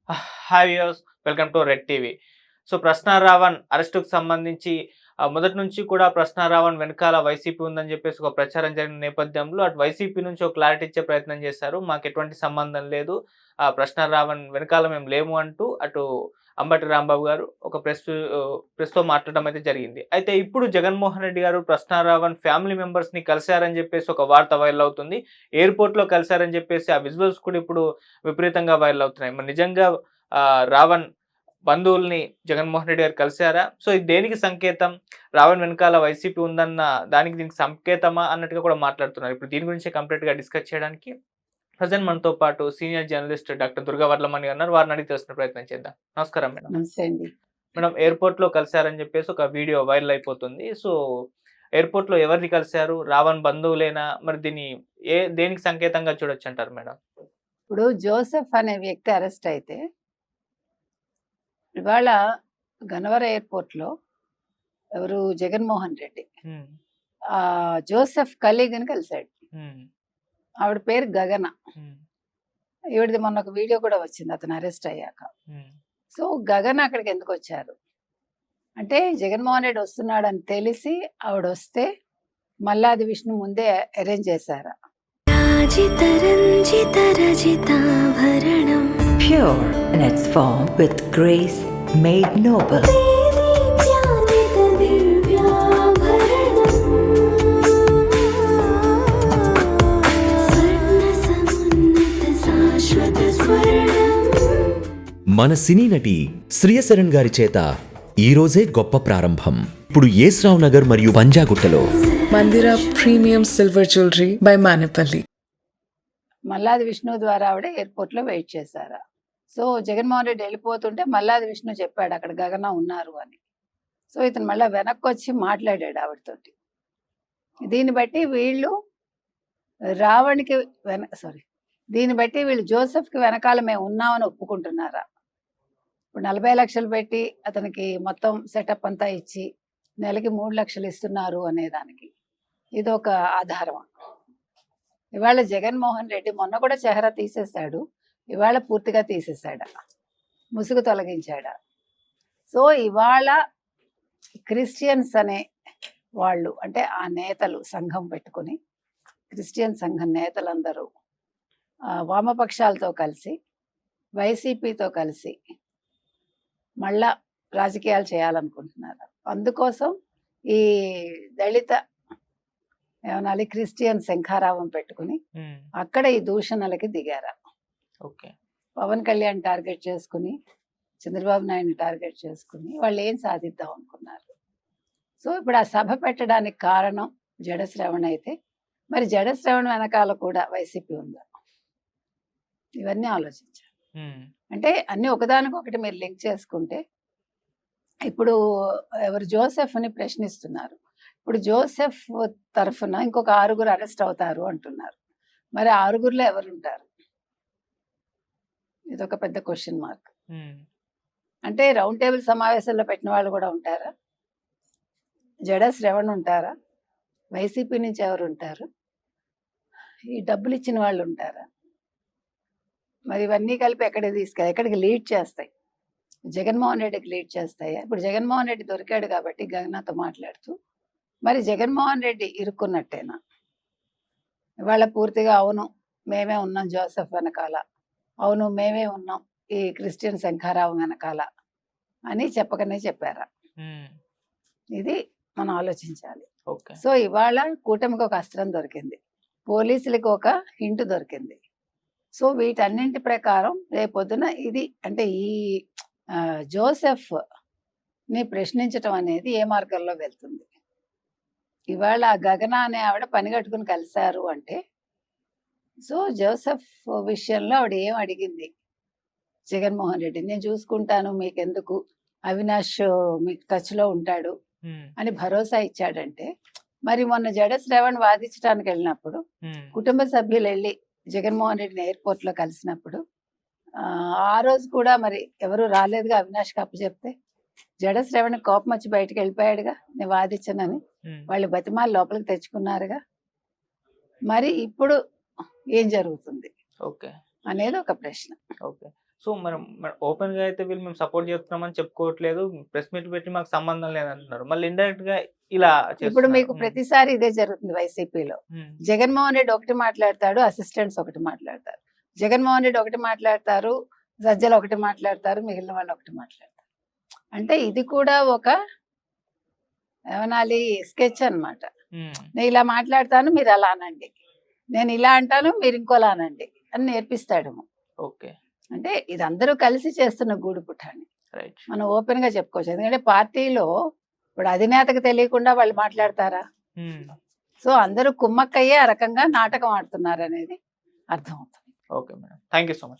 Hi viewers, welcome to red TV. So, 'ప్రశ్న రావణ్' అరెస్టుకు సంబంధించి మొదటి నుంచి కూడా 'ప్రశ్న రావణ్' వెనకాల వైసీపీ ఉందని చెప్పేసి ఒక ప్రచారం జరిగిన నేపథ్యంలో అటు వైసీపీ నుంచి ఒక క్లారిటీ ఇచ్చే ప్రయత్నం చేశారు. మాకు ఎటువంటి సంబంధం లేదు. 'ప్రశ్న రావణ్' వెనకాల మేము లేము అంటూ అటు అంబటి రాంబాబు గారు ఒక ప్రెస్‌తో మాట్లాడడం అయితే జరిగింది. అయితే ఇప్పుడు జగన్మోహన్ రెడ్డి గారు 'ప్రశ్న రావణ్' ఫ్యామిలీ మెంబర్స్‌ని కలిసారని చెప్పేసి ఒక వార్త వైరల్ అవుతుంది. ఎయిర్‌పోర్ట్‌లో కలిసారని చెప్పేసి ఆ విజువల్స్ కూడా ఇప్పుడు విపరీతంగా వైరల్ అవుతున్నాయి. మరి నిజంగా రావణ్ బంధువుల్ని జగన్మోహన్ రెడ్డి గారు కలిసారా? సో, ఇది దేనికి సంకేతం? రావణ్ వెనకాల వైసీపీ ఉందన్న దానికి దీనికి సంకేతమా అన్నట్టుగా కూడా మాట్లాడుతున్నారు. ఇప్పుడు దీని గురించి కంప్లీట్‌గా డిస్కస్ చేయడానికి ప్రెజెంట్ మనతో పాటు senior journalist doctor Durga Vadlamani గారు ఉన్నారు. వారిని అడిగి తెలుసుకునే ప్రయత్నం చేద్దాం. నమస్కారం మేడం. నమస్తే అండి. మేడం, ఎయిర్‌పోర్ట్‌లో కలిసారని చెప్పేసి ఒక వీడియో వైరల్ అయిపోతుంది. సో, ఎయిర్‌పోర్ట్‌లో ఎవరిని కలిసారు? రావణ్ బంధువులేనా? మరి దీన్ని దేనికి సంకేతంగా చూడొచ్చంటారు మేడం? ఇప్పుడు జోసెఫ్ అనే వ్యక్తి అరెస్ట్ అయితే ఇవాళ గన్నవరం ఎయిర్‌పోర్ట్‌లో ఎవరు జగన్మోహన్ రెడ్డి హ్మ్. జోసెఫ్ కలీగ్‌ని కలిసాడు. హ్మ్. ఆవిడ పేరు గగన. హ్మ్. ఈవిడది మొన్న ఒక వీడియో కూడా వచ్చింది అతను అరెస్ట్ అయ్యాక. హ్మ్. సో, గగన అక్కడికి ఎందుకొచ్చారు? అంటే జగన్మోహన్ రెడ్డి వస్తున్నాడని తెలిసి ఆవిడొస్తే మల్లాది విష్ణు ముందే అరేంజ్ చేశారా? రాజితరంజితరజితాభరణం Pure in its form with grace made noble. మన సినీ నటి శ్రియశరణ్ గారి చేత ఈ రోజే గొప్ప ప్రారంభం. ఇప్పుడు యేస్రావ్ నగర్ మరియు పంజాగుట్టలో మందిర premium silver jewellery by Manepalli. Malladi Vishnu ద్వారా ఆవిడ ఎయిర్‌పోర్ట్‌లో వెయిట్ చేశారా? సో, జగన్మోహన్ రెడ్డి వెళ్ళిపోతుంటే మల్లాది విష్ణు చెప్పాడు అక్కడ గగన ఉన్నారు అని. సో, ఇతను మళ్ళా వెనక్కొచ్చి మాట్లాడాడు ఆవిడతోటి. దీన్ని బట్టి వీళ్ళు రావణ్‌కి దీన్ని బట్టి వీళ్ళు జోసెఫ్‌కి వెనకాల మేము ఉన్నామని ఒప్పుకుంటున్నారా? ఇప్పుడు 40 లక్షలు పెట్టి అతనికి మొత్తం సెటప్ అంతా ఇచ్చి నెలకి 3 లక్షలు ఇస్తున్నారు అనేదానికి ఇదొక ఆధారమా? ఇవాళ జగన్మోహన్ రెడ్డి మొన్న కూడా చెహరా తీసేశాడు. ఇవాళ పూర్తిగా తీసేశాడా? ముసుగు తొలగించాడా? సో, ఇవాళ క్రిస్టియన్స్ అనే వాళ్ళు అంటే ఆ నేతలు సంఘం పెట్టుకుని క్రిస్టియన్ సంఘం నేతలందరూ వామపక్షాలతో కలిసి వైసీపీతో కలిసి మళ్ళా రాజకీయాలు చేయాలనుకుంటున్నారు. అందుకోసం ఈ దళిత ఏమనాలి క్రిస్టియన్ శంఖారావం పెట్టుకుని అక్కడ ఈ దూషణలకి దిగారా? ఓకే. పవన్ కళ్యాణ్ టార్గెట్ చేసుకుని చంద్రబాబు నాయుడిని టార్గెట్ చేసుకుని వాళ్ళు ఏం సాధిద్దాం అనుకున్నారు. సో, ఇప్పుడు ఆ సభ పెట్టడానికి కారణం జడశ్రవణ్ అయితే మరి జడశ్రవణ్ వెనకాల కూడా వైసీపీ ఉందా? ఇవన్నీ ఆలోచించారు. అంటే అన్ని ఒకదానికొకటి మీరు లింక్ చేసుకుంటే ఇప్పుడు ఎవరు జోసెఫ్ని ప్రశ్నిస్తున్నారు. ఇప్పుడు జోసెఫ్ తరఫున ఇంకొక 6 అరెస్ట్ అవుతారు అంటున్నారు. మరి 6లో ఎవరుంటారు? ఇదొక పెద్ద క్వశ్చన్ మార్క్. అంటే రౌండ్ టేబుల్ సమావేశంలో పెట్టిన వాళ్ళు కూడా ఉంటారా? జడశ్రవణ్ ఉంటారా? వైసీపీ నుంచి ఎవరు ఉంటారు? ఈ డబ్బులు ఇచ్చిన వాళ్ళు ఉంటారా? మరి ఇవన్నీ కలిపి ఎక్కడికి లీడ్ చేస్తాయి? జగన్మోహన్ రెడ్డికి లీడ్ చేస్తాయా? ఇప్పుడు జగన్మోహన్ రెడ్డి దొరికాడు కాబట్టి గగనతో మాట్లాడుతూ మరి జగన్మోహన్ రెడ్డి ఇరుక్కున్నట్టేనా? ఇవాళ పూర్తిగా అవును మేమే ఉన్నాం జోసెఫ్ వెనకాల, అవును మేమే ఉన్నాం ఈ క్రిస్టియన్ శంఖారావం వెనకాల అని చెప్పకనే చెప్పారా? ఇది మనం ఆలోచించాలి. సో, ఇవాళ కూటమికి ఒక అస్త్రం దొరికింది, పోలీసులకు ఒక హింట్ దొరికింది. సో, వీటన్నింటి ప్రకారం రేపొద్దున ఇది అంటే ఈ జోసెఫ్ ని ప్రశ్నించటం అనేది ఏ మార్గంలో వెళ్తుంది? ఇవాళ గగన అనే ఆవిడ పని కట్టుకుని కలిశారు అంటే సో జోసెఫ్ విషయంలో ఆవిడ ఏం అడిగింది జగన్మోహన్ రెడ్డి? నేను చూసుకుంటాను, మీకెందుకు, అవినాష్ మీకు టచ్ లో ఉంటాడు అని భరోసా ఇచ్చాడంటే మరి మొన్న జడశ్రవణ్ వాదించడానికి వెళ్ళినప్పుడు కుటుంబ సభ్యులు వెళ్ళి జగన్మోహన్ రెడ్డిని ఎయిర్పోర్ట్ లో కలిసినప్పుడు ఆ రోజు కూడా మరి ఎవరు రాలేదుగా అవినాష్ కప్పు చెప్తే జడశ్రవణ్ కోపం వచ్చి బయటకు వెళ్ళిపోయాడుగా, నేను వాదించనని. వాళ్ళు బతిమాలు లోపలికి తెచ్చుకున్నారుగా. మరి ఇప్పుడు ఏం జరుగుతుంది అనేది ఒక ప్రశ్న. ఓకే. సో మనం ఓపెన్ గా అయితే వీళ్ళు మేము సపోర్ట్ చేస్తున్నామని చెప్పుకోవట్లేదు, ప్రెస్ మీట్ పెట్టి మాకు సంబంధం లేదంటున్నారు, మళ్ళీ ఇండైరెక్ట్ గా ఇలా ఇప్పుడు చేస్తున్నారు. మీకు ప్రతిసారి ఇదే జరుగుతుంది వైసీపీలో. ఉమ్, జగన్మోహన్ రెడ్డి ఒకటి మాట్లాడతాడు, అసిస్టెంట్స్ ఒకటి మాట్లాడతారు. జగన్మోహన్ రెడ్డి ఒకటి మాట్లాడతారు, సజ్జలు ఒకటి మాట్లాడతారు, మిగిలిన వాళ్ళు ఒకటి మాట్లాడతారు. అంటే ఇది కూడా ఒక ఏమనాలి స్కెచ్ అన్నమాట. ఉమ్, నేను ఇలా మాట్లాడతాను, మీరు అలా అనండి, నేను ఇలా అంటాను, మీరు ఇంకోలా అనండి అని నేర్పిస్తాడు. ఓకే, అంటే ఇది అందరూ కలిసి చేస్తున్న గూడు పుఠాని రైట్. మనం ఓపెన్ గా చెప్పుకోవచ్చు. ఎందుకంటే పార్టీలో ఇప్పుడు అధినేతకు తెలియకుండా వాళ్ళు మాట్లాడతారా? ఉమ్, సో అందరూ కుమ్మక్కయ్యే ఆ రకంగా నాటకం ఆడుతున్నారు అనేది అర్థమవుతుంది. Okay madam, thank you so much.